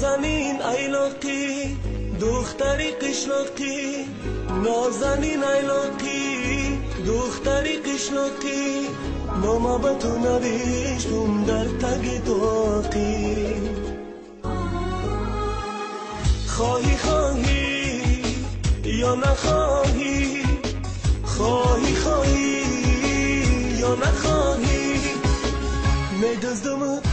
نازنین ایلاقی دختری قشلاقی نازنین ایلاقی دختری قشلاقی نامه به تو نوشتم در تگ داقی خواهی خواهی یا نخواهی خواهی خواهی یا نخواهی میدزدمت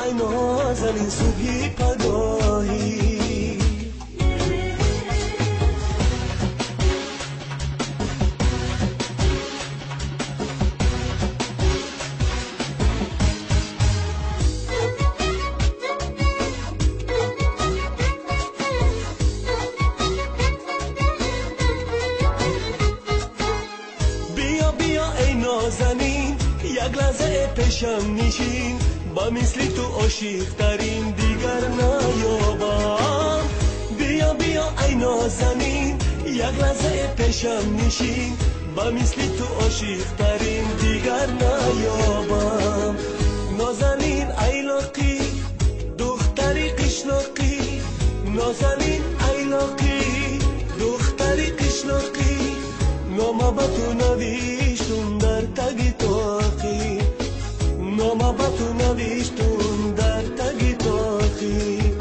ای نازنین صبحی پگاهی بیا ای نازنین یک لحظه پیشم نشین با مثلی تو عاشق ترین دیگر نیابم بیا ای نازنین یک لحظه پیشم نشین با مثلی تو عاشق ترین دیگر نیابم نازنین ایلاقی دختری قشلاقی نازنین ایلاقی دختری قشلاقی نامه به تو نوشتم در تگ تاقی نامه به تو نوشتم در تگ تاقی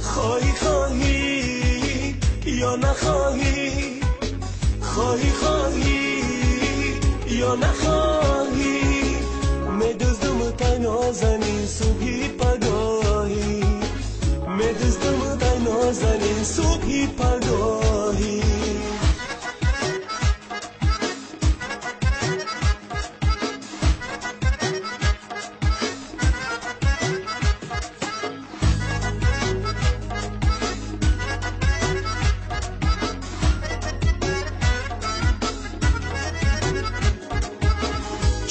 خواهی خواهی یا نخواهی خواهی خواهی یا نخواهی میدزدمت ای نازنین صبحی پگاهی میدزدمت ای نازنین صبحی پگاهی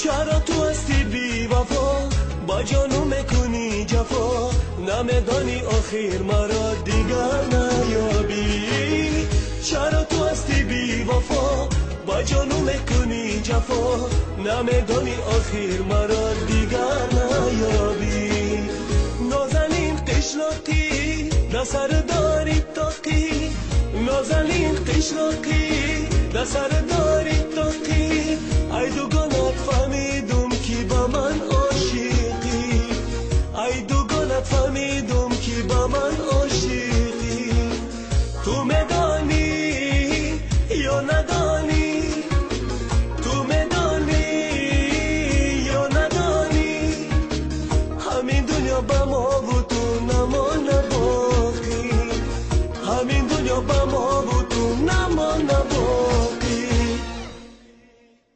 چرا تو هستی بی وفا با جانو میکنی جفا نمیدانی آخر مرا دیگر نیابی چرا تو هستی بی وفا با جانو میکنی جفا نمیدانی آخر مرا دیگر نیابی نازنین قشلاقی در سر داری تاقی نازنین قشلاقی در سر داری